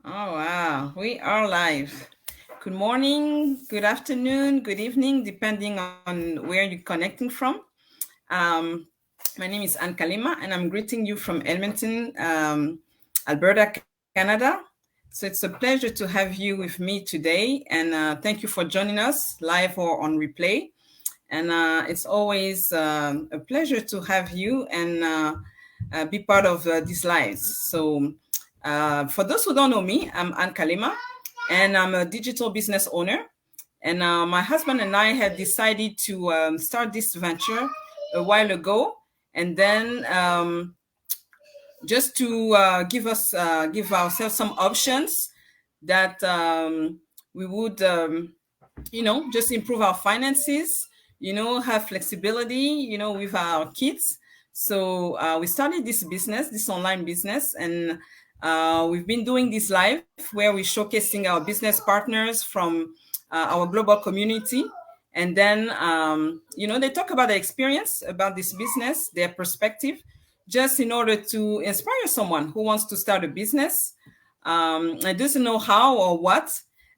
Oh, wow. We are live. Good morning, good afternoon, good evening, depending on where you're connecting from. Um, my name is Anne Kalima, and I'm greeting you from Edmonton, Alberta, Canada. So it's a pleasure to have you with me today, and thank you for joining us live or on replay. And it's always a pleasure to have you and be part of these lives. So, for those who don't know me, I'm Anne Kalima, and I'm a digital business owner. And my husband and I had decided to start this venture a while ago, and then just to give ourselves some options that we would just improve our finances, have flexibility, with our kids. So we started this business, this online business, and we've been doing this live where we're showcasing our business partners from our global community. And then, they talk about their experience about this business, their perspective, just in order to inspire someone who wants to start a business and doesn't know how or what,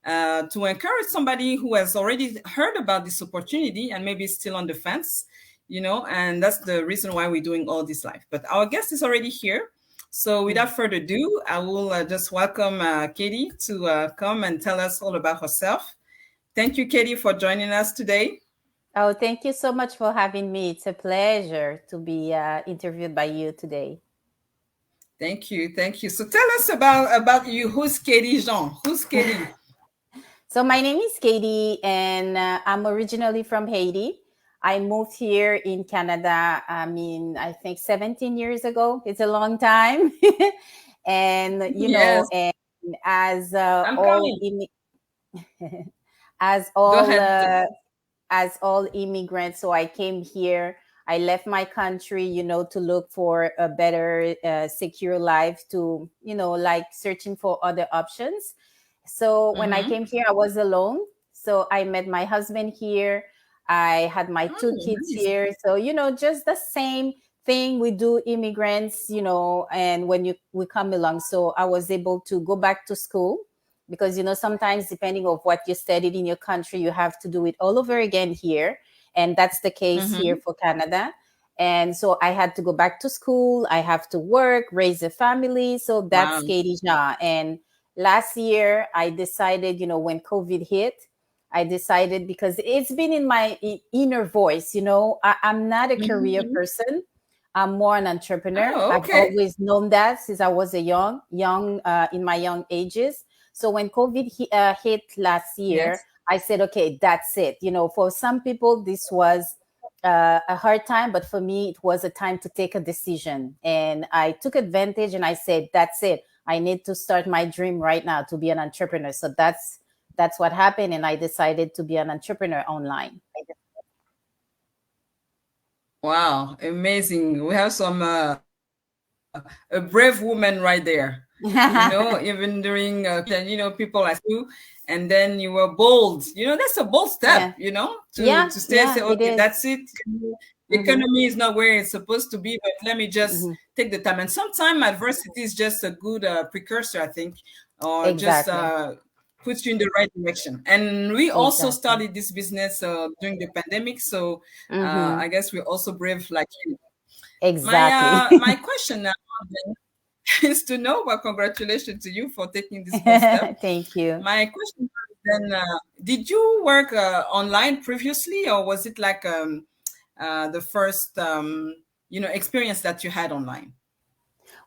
to encourage somebody who has already heard about this opportunity and maybe is still on the fence, and that's the reason why we're doing all this live. But our guest is already here. So without further ado, I will just welcome Katie to come and tell us all about herself. Thank you, Katie, for joining us today. Oh, thank you so much for having me. It's a pleasure to be interviewed by you today. Thank you, thank you. So tell us about you. Who's Katie Jean? Who's Katie? So, my name is Katie, and I'm originally from Haiti. I moved here in Canada, I think 17 years ago. It's a long time. And, Yes, and as I'm coming. as Go all ahead. as all immigrants. So I came here. I left my country, to look for a better, secure life, to, like searching for other options. So when I Mm-hmm. came here, I was alone. So I met my husband here. I had my two Oh, kids nice. here. So, just the same thing we do immigrants, and when we come along. So I was able to go back to school because sometimes depending of what you studied in your country, you have to do it all over again here, and that's the case here Mm-hmm. for Canada. And so I had to go back to school, I have to work, raise a family. So that's Wow. Katie Ja. And last year I decided, when COVID hit, I decided, because it's been in my inner voice, I'm not a career Mm-hmm. person. I'm more an entrepreneur. Oh, I've okay. always known that since I was a young in my young ages. So when COVID hit last year, Yes. I said, okay, that's it. For some people, this was a hard time, but for me, it was a time to take a decision. And I took advantage and I said, that's it. I need to start my dream right now to be an entrepreneur. So that's what happened. And I decided to be an entrepreneur online. Wow. Amazing. We have some a brave woman right there. Even during COVID, and people like you, and then you were bold. That's a bold step. Yeah. To Yeah. stay and say, Yeah, it okay, is. that's it. The Mm-hmm. economy is not where it's supposed to be, but let me just Mm-hmm. take the time. And sometimes adversity is just a good precursor, I think, or just Exactly. puts you in the right direction. And we also Exactly. started this business during the pandemic, so Mm-hmm. I guess we're also brave like you. My Exactly. my question now then is to know. Well, congratulations to you for taking this bold step. Thank you. My question then: did you work online previously, or was it like the first experience that you had online?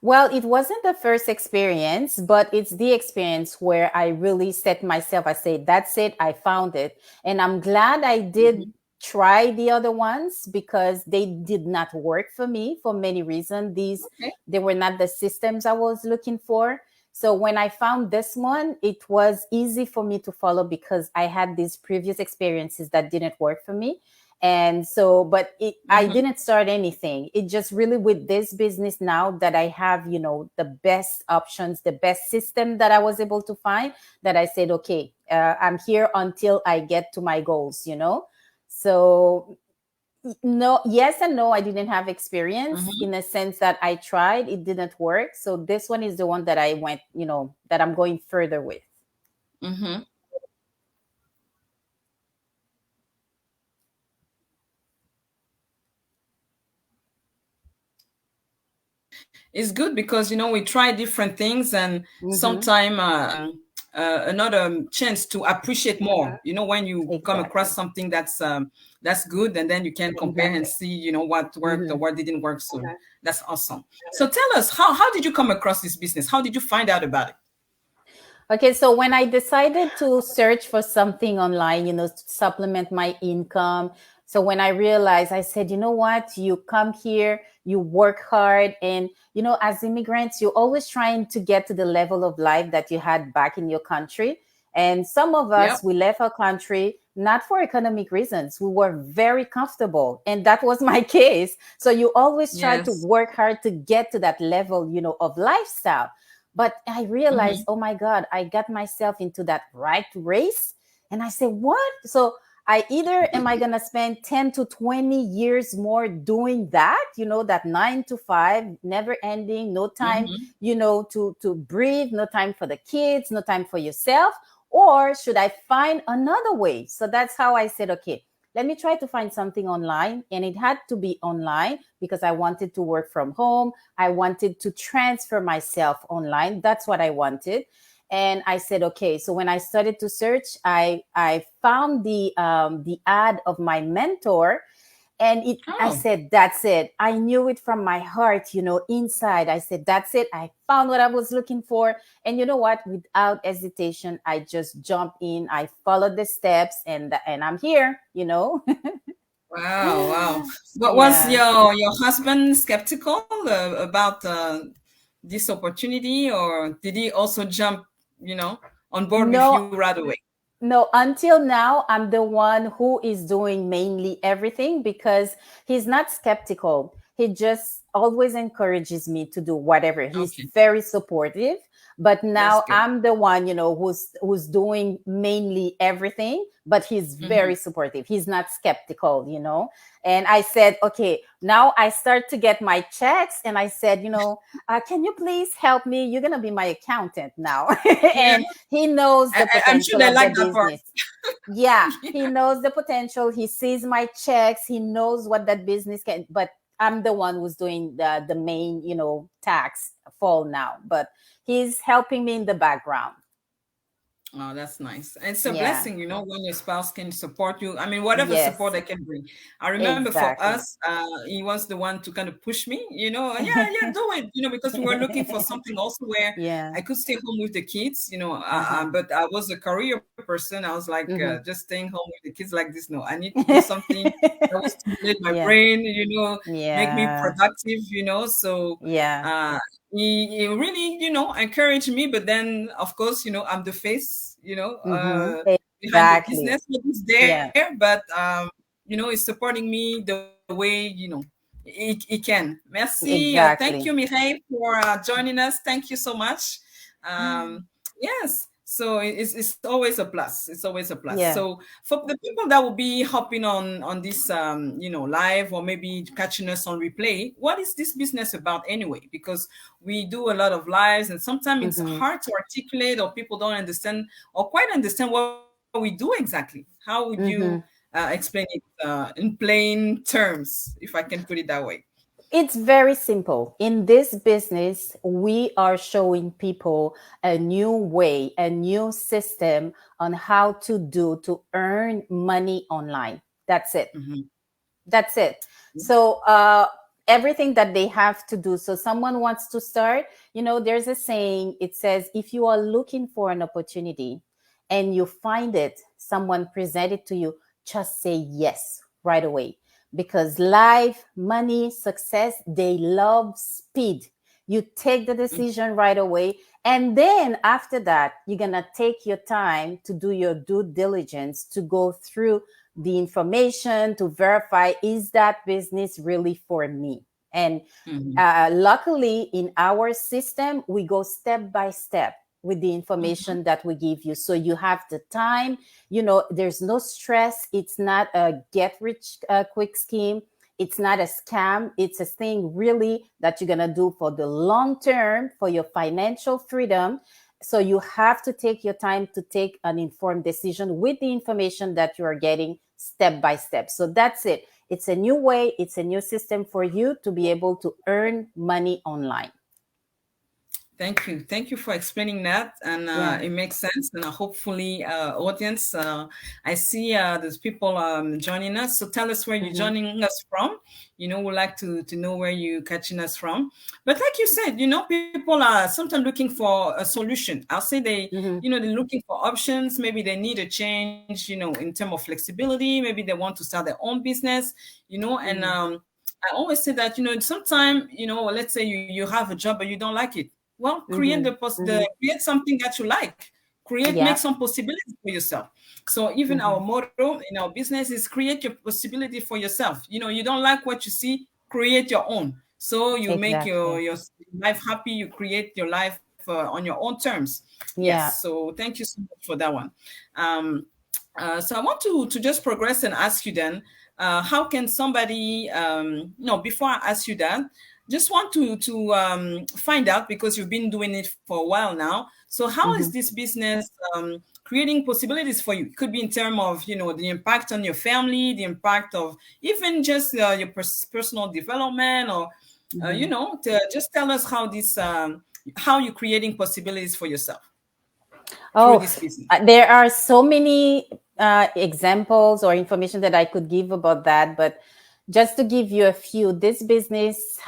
Well, it wasn't the first experience, but it's the experience where I really set myself, I say, that's it, I found it. And I'm glad I did Mhm. try the other ones because they did not work for me for many reasons. Okay. They were not the systems I was looking for. So when I found this one, it was easy for me to follow because I had these previous experiences that didn't work for me. And so, but I Mm-hmm. didn't start anything. It just really, with this business now that I have, the best options, the best system that I was able to find, that I said, okay, I'm here until I get to my goals. So No, yes and no. I didn't have experience Mm-hmm. in a sense that I tried, it didn't work. So this one is the one that I went, that I'm going further with. Mm-hmm. It's good because we try different things, and Mm-hmm. sometime another chance to appreciate more. When you come across Exactly. something that's good, and then you can compare and Exactly. see what worked or Mm-hmm. what didn't work. So that's awesome. So tell us, how did you come across this business? How did you find out about it? Okay, so when I decided to search for something online, to supplement my income, so when I realized, I said, you know what, you come here, you work hard, and as immigrants, you're always trying to get to the level of life that you had back in your country. And some of Yep. us, we left our country not for economic reasons. We were very comfortable, and that was my case. So you always try to Yes. work hard to get to that level, of lifestyle. But I realized, Mm-hmm. oh my God, I got myself into that right race. And I said, what? So I either am I gonna spend 10 to 20 years more doing that, that 9 to 5, never ending, no time, Mm-hmm. to breathe, no time for the kids, no time for yourself, or should I find another way? So that's how I said, okay, let me try to find something online. And it had to be online because I wanted to work from home. I wanted to transfer myself online. That's what I wanted. And I said, okay. So when I started to search, I found the ad of my mentor, and I Oh, said, that's it. I knew it from my heart, inside. I said, that's it. I found what I was looking for. And you know what? Without hesitation, I just jumped in. I followed the steps, and I'm here. wow, wow. But was Yeah. your husband skeptical about this opportunity, or did he also jump, you know, on board with No, you right away? no, until now, I'm the one who is doing mainly everything because he's not skeptical. He just always encourages me to do whatever. He's Okay, very supportive. But that's now good. I'm the one, who's doing mainly everything, but he's Hmm. very supportive. He's not skeptical. And I said, okay, now I start to get my checks, and I said, can you please help me? You're gonna be my accountant now. Yeah, And he knows the I'm sure potential they of the like that part. business. Yeah, he Yeah. knows the potential. He sees my checks. He knows what that business can. But I'm the one who's doing the main, tax fall now. But he's helping me in the background. Oh, that's nice. And it's a Yeah. blessing, when your spouse can support you. I mean, whatever support Yes. they can bring. I remember for Exactly. us, he was the one to kind of push me, yeah, yeah, do it, because we were looking for something also where Yeah. I could stay home with the kids, Uh-huh. but I was a career person. I was like, Mm-hmm. just staying home with the kids like this. No, I need to do something that will stimulate my Yeah. brain, make me Yeah. productive, so Yeah. uh, he really, encouraged me. But then, of course, I'm the face, Mm-hmm. behind the Exactly. business. But he's Yeah. there, but he's supporting me the way, he can. Merci. Thank you, Exactly. Mireille, for joining us. Thank you so much. Yes. So it's always a plus. It's always a plus. Yeah. So for the people that will be hopping on this live, or maybe catching us on replay, what is this business about anyway? Because we do a lot of lives, and sometimes it's Mm-hmm. hard to articulate, or people don't understand or quite understand what we do exactly. How would you Mm-hmm. explain it in plain terms, if I can put it that way? It's very simple. In this business, we are showing people a new way, a new system on how to earn money online. That's it. Hmm. That's it. So everything that they have to do. So someone wants to start, there's a saying, it says, if you are looking for an opportunity and you find it, someone present it to you, just say yes right away. Because life, money, success, they love speed. You take the decision right away. And then after that, you're going to take your time to do your due diligence, to go through the information, to verify, is that business really for me? And Hmm. luckily in our system, we go step by step. with the Mhm. information that we give you. So you have the time, there's no stress. It's not a get rich quick scheme. It's not a scam. It's a thing really that you're going to do for the long term for your financial freedom. So you have to take your time to take an informed decision with the information that you are getting step by step. So that's it. It's a new way, it's a new system for you to be able to earn money online. Thank you. Thank you for explaining that. And Yeah. it makes sense. And hopefully, audience, I see there's people joining us. So tell us where you're Mm-hmm. joining us from. We'd like to know where you're catching us from. But like you said, people are sometimes looking for a solution. I'll say Mm-hmm. they're looking for options. Maybe they need a change, in terms of flexibility. Maybe they want to start their own business, and Mm-hmm. I always say that, sometimes, let's say you have a job but you don't like it. Well, create Mm-hmm. Mm-hmm. create something that you like. Make Yeah. some possibilities for yourself. So even our Mm-hmm. motto in our business is create your possibility for yourself. You don't like what you see, create your own. So you make Exactly. your life happy. You create your life on your own terms. Yes. Yeah. So thank you so much for that one. Um, so I want to just progress and ask you then, how can somebody, no, before I ask you that, just want to find out, because you've been doing it for a while now. So how is Mm-hmm. this business creating possibilities for you? It could be in terms of, the impact on your family, the impact of even just your personal development, or Mm-hmm. just tell us how you're creating possibilities for yourself through Oh, this business. there are so many examples or information that I could give about that, but just to give you a few, this business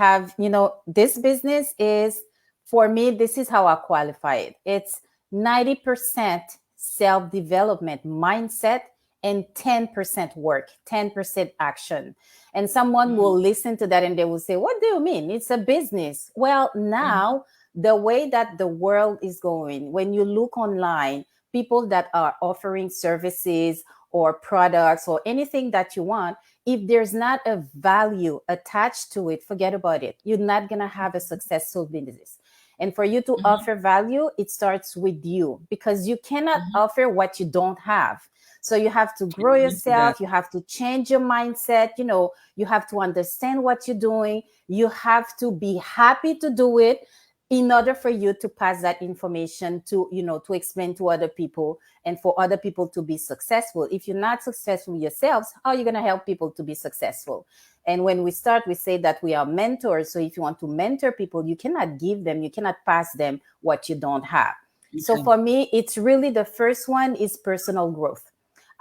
is, for me, this is how I qualify it. It's 90% self development mindset and 10% work, 10% action. And someone will Mm-hmm. listen to that and they will say, "What do you mean? It's a business." Well, now, the way that the world is going, when you look online, people that are offering services or products or anything that you want, if there's not a value attached to it, forget about it. You're not going to have a successful business. And for you to Mm-hmm. offer value, it starts with you, because you cannot Mm-hmm. offer what you don't have. So you have to grow Amen to that. yourself, you have to change your mindset, you have to understand what you're doing, you have to be happy to do it in order for you to pass that information to explain to other people, and for other people to be successful. If you're not successful yourselves, how are you going to help people to be successful? And when we start, we say that we are mentors. So if you want to mentor people, you cannot pass them what you don't have. So Okay. for me, it's really, the first one is personal growth.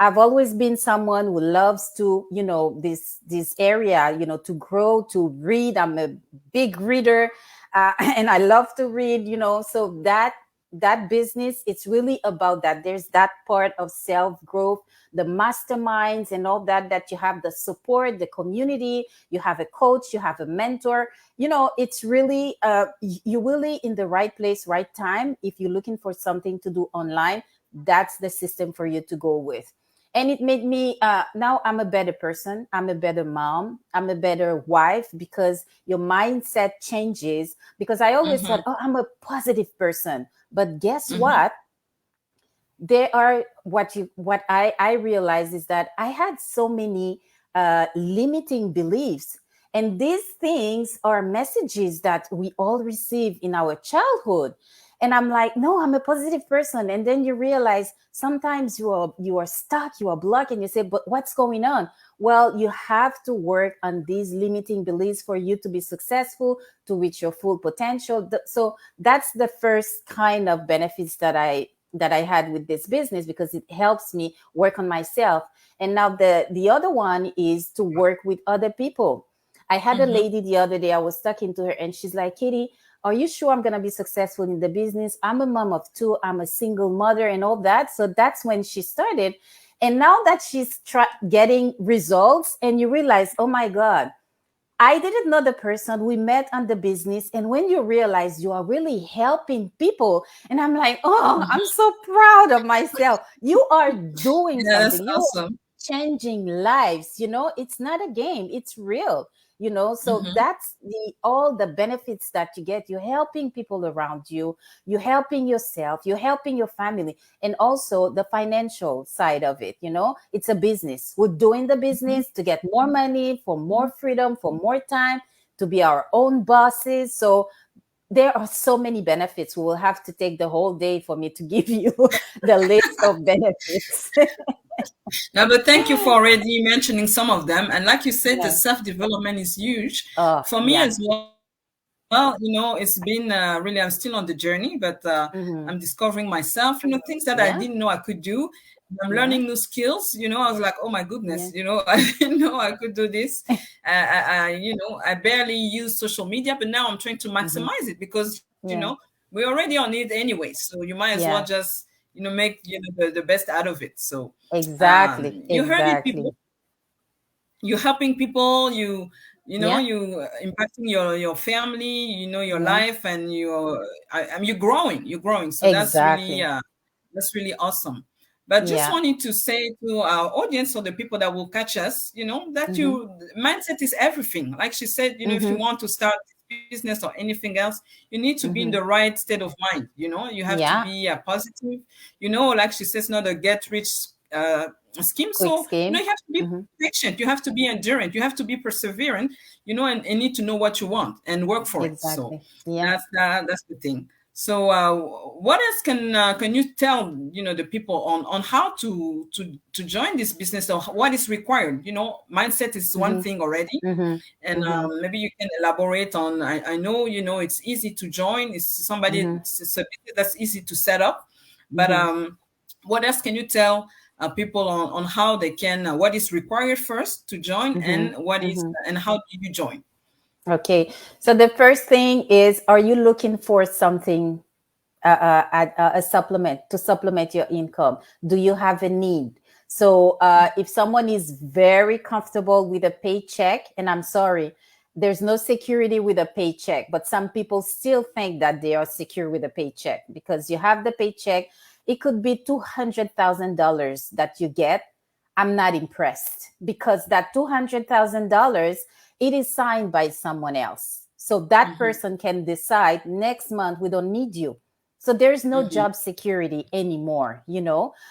I've always been someone who loves to, this area, to grow, to read. I'm a big reader, and I love to read. So that business, it's really about that. There's that part of self growth, the masterminds and all that you have the support, the community, you have a coach, you have a mentor. It's really you're really in the right place, right time. If you're looking for something to do online, that's the system for you to go with. And it made me, now I'm a better person, I'm a better mom, I'm a better wife, because your mindset changes. Because I always thought, Mm-hmm. oh, I'm a positive person, but guess Mm-hmm. what? There are, what I realized is that I had so many limiting beliefs, and these things are messages that we all receive in our childhood. And I'm like, no, I'm a positive person. And then you realize sometimes you are stuck, you are blocked, and you say, but what's going on? Well, you have to work on these limiting beliefs for you to be successful, to reach your full potential. So that's the first kind of benefits that I had with this business, because it helps me work on myself. And now the other one is to work with other people. I had a Mm-hmm. lady the other day, I was talking to her, and she's like, "Kitty, are you sure I'm going to be successful in the business? I'm a mom of two, I'm a single mother and all that." So that's when she started. And now that she's getting results, and you realize, oh my God, I didn't know the person. We met on the business. And when you realize you are really helping people, and I'm like, oh, I'm Mm-hmm. so proud of myself. You are doing Yeah, that's something, you are awesome. changing lives. It's not a game, it's real. So that's the all the benefits that you get. You're helping people around you, you're helping yourself, you're helping your family, and also the financial side of it. It's a business. We're doing the business to get more money, for more freedom, for more time, to be our own bosses. So there are so many benefits. We will have to take the whole day for me to give you the list of benefits. Now, but thank you for already mentioning some of them. And like you said, the Yeah. self-development is huge Oh, for me yeah. as well. It's been really, I'm still on the journey, but I'm Mm-hmm. discovering myself, things that I didn't know Yeah. I could do. I'm learning new Yeah. skills. I was like, oh my goodness, Yeah. I didn't know I could do this. I barely use social media, but now I'm trying to Mm-hmm. maximize it because, Yeah. we're already on it anyway. So you might as well Yeah. just, make, the best out of it. So Exactly. you heard it, Exactly. people. You're helping people, Yeah. you impacting your family, your Yeah. life, and you're growing, so Exactly. that's really awesome. But just Yeah. wanting to say to our audience, or the people that will catch us, that Mm-hmm. mindset is everything. Like she said, if you Mm-hmm. want to start business or anything else, you need to be in the Mm-hmm. right state of mind. You have to Yeah. be positive. Like she says, not a get rich scheme. Quick So scheme. you have to be Mm-hmm. patient, you have to be endurant, you have to be perseverant, and need to know what you want and work for it. So Exactly. Yeah. that's the thing. So what else can you tell the people on how to join this business, or what is required? Mindset is one Mm-hmm. thing already, Mm-hmm. and Mm-hmm. maybe you can elaborate on. I know it's easy to join. Mm-hmm. It's a business that's easy to set up, but Mm-hmm. what else can you tell people on how they can, what is required first to join, and Mm-hmm. Mm-hmm. how do you join? Okay. So the first thing is, are you looking for something, a supplement to supplement your income? Do you have a need? So if someone is very comfortable with a paycheck, and I'm sorry, there's no security with a paycheck, but some people still think that they are secure with a paycheck because you have the paycheck. It could be $200,000 that you get. I'm not impressed because that $200,000, it is signed by someone else. So that Mm-hmm, person can decide next month we don't need you. So there's no mm-hmm, job security anymore.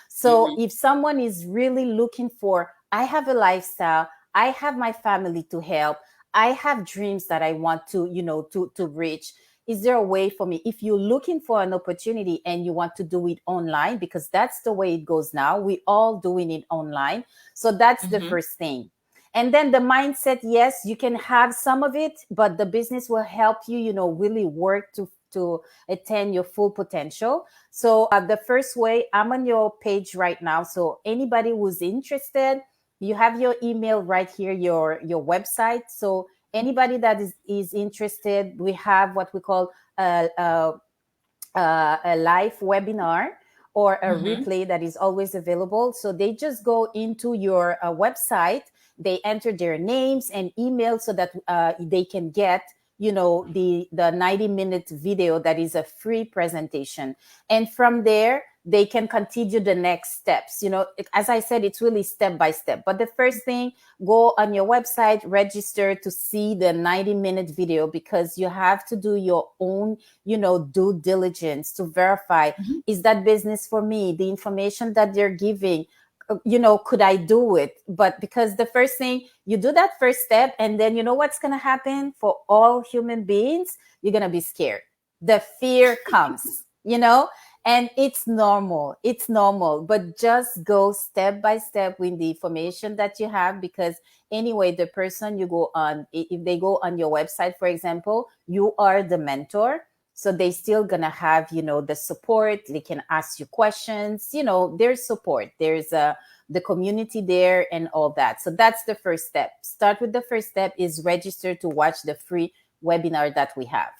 So mm-hmm, if someone is really looking for, I have a lifestyle, I have my family to help, I have dreams that I want to reach. Is there a way for me? If you're looking for an opportunity and you want to do it online, because that's the way it goes now, we all doing it online. So that's the mm-hmm, first thing. And then the mindset, yes, you can have some of it, but the business will help you really work to attain your full potential. So the first way, I'm on your page right now. So anybody who's interested, you have your email right here, your website. So anybody that is interested, we have what we call a live webinar or a mm-hmm, replay that is always available. So they just go into your website, they enter their names and email so that they can get the 90-minute video that is a free presentation. And from there, they can continue the next steps. As I said, it's really step by step. But the first thing, go on your website, register to see the 90-minute video, because you have to do your own due diligence to verify, mm-hmm, is that business for me? The information that they're giving, could I do it? But because the first thing, you do that first step, and then you know what's going to happen for all human beings? You're going to be scared. The fear comes. And it's normal, but just go step by step with the information that you have, because anyway, the person you go on, if they go on your website, for example, you are the mentor. So they still gonna have the support. They can ask you questions. There's support, there's the community there and all that. So that's the first step. Start with the first step is register to watch the free webinar that we have.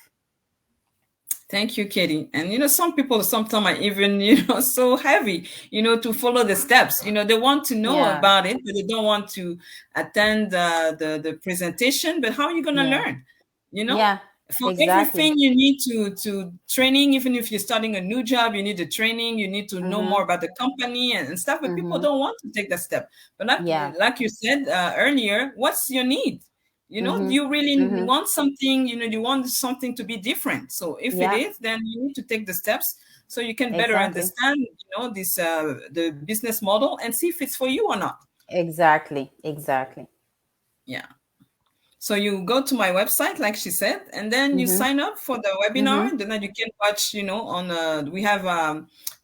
Thank you, Katie. And some people sometimes are even so heavy to follow the steps. They want to know Yeah. about it, but they don't want to attend the presentation. But how are you going to Yeah. learn? you know Yeah. for Exactly. everything, you need to training. Even if you're starting a new job, you need the training, you need to know more Mm-hmm. about the company and stuff, but people Mm-hmm. don't want to take that step. But like Yeah. like you said earlier, what's your need? You know, do Mm-hmm. you really Mm-hmm. want something, you want something to be different. So if it Yeah, is, then you need to take the steps so you can better exactly. understand, this the business model and see if it's for you or not. Exactly. Exactly. Yeah. So you go to my website, like she said, and then you Mm-hmm. sign up for the webinar. Mm-hmm. And then you can watch, on we have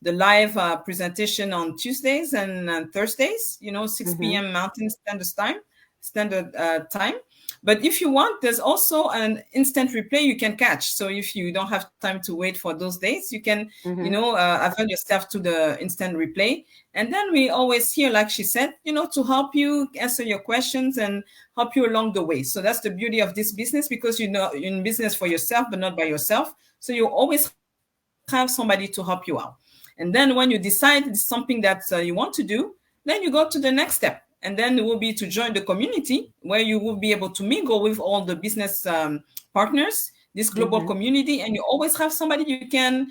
the live presentation on Tuesdays and Thursdays, 6 Mm-hmm. p.m. Mountain Standard Time. But if you want, there's also an instant replay you can catch. So if you don't have time to wait for those days, you can, Mm-hmm. avail yourself to the instant replay. And then we always here, like she said, to help you answer your questions and help you along the way. So that's the beauty of this business, because you're in business for yourself, but not by yourself. So you always have somebody to help you out. And then when you decide it's something that you want to do, then you go to the next step. And then it will be to join the community, where you will be able to mingle with all the business partners, this global Mm-hmm. community, and you always have somebody you can,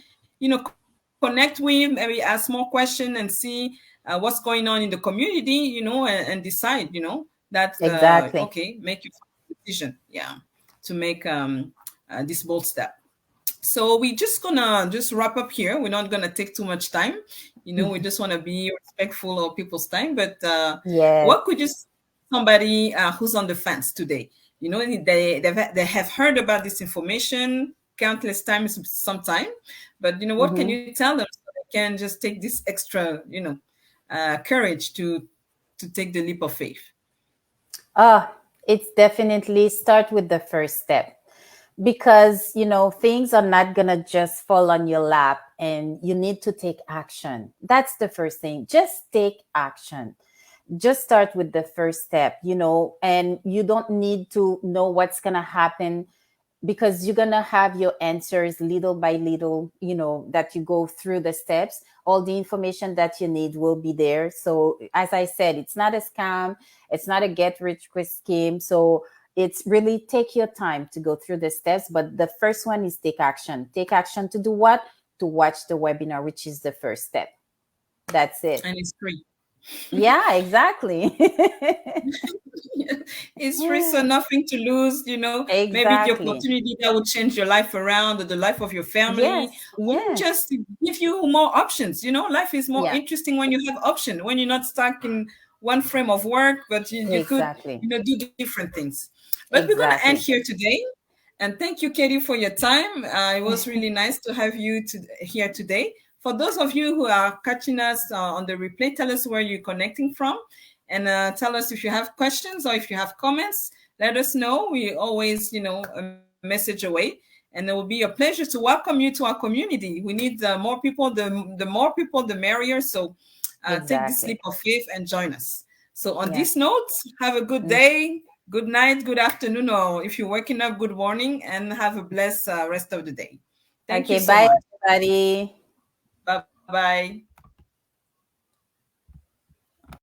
connect with, maybe ask more questions and see what's going on in the community, and decide, that okay, Exactly. make your decision, yeah, to make this bold step. So we just gonna just wrap up here. We're not gonna take too much time. We just want to be respectful of people's time. But Yes. what could you say to somebody who's on the fence today? They have heard about this information countless times, sometime. But what can Mm-hmm. you tell them so they can just take this extra, courage to take the leap of faith? It's definitely start with the first step, because things are not gonna just fall on your lap, and you need to take action. That's the first thing. Just take action. Just start with the first step, and you don't need to know what's gonna happen, because you're gonna have your answers little by little, that you go through the steps. All the information that you need will be there. So as I said, it's not a scam, it's not a get rich quick scheme. So it's really take your time to go through the steps. But the first one is take action. Take action to do what? To watch the webinar, which is the first step. That's it. And it's free. Yeah, exactly. It's free, so nothing to lose. Maybe the Exactly. opportunity that will change your life around, or the life of your family, Yes, or yes. just to give you more options. Life is more Yeah, interesting when you have option, when you're not stuck in one frame of work, but you could, exactly. do different things. But we're gonna end Exactly. here today. And thank you, Katie, for your time. It was really nice to have you here today. For those of you who are catching us on the replay, tell us where you're connecting from, and tell us if you have questions or if you have comments. Let us know. We always, a message away, and it will be a pleasure to welcome you to our community. We need more people. The more people, the merrier. So take this leap Exactly. of faith and join us. So on Yeah. this note, have a good Mm. day, good night, good afternoon, or if you're waking up, good morning, and have a blessed rest of the day. Thank you Okay. so Bye, much. everybody. Bye bye.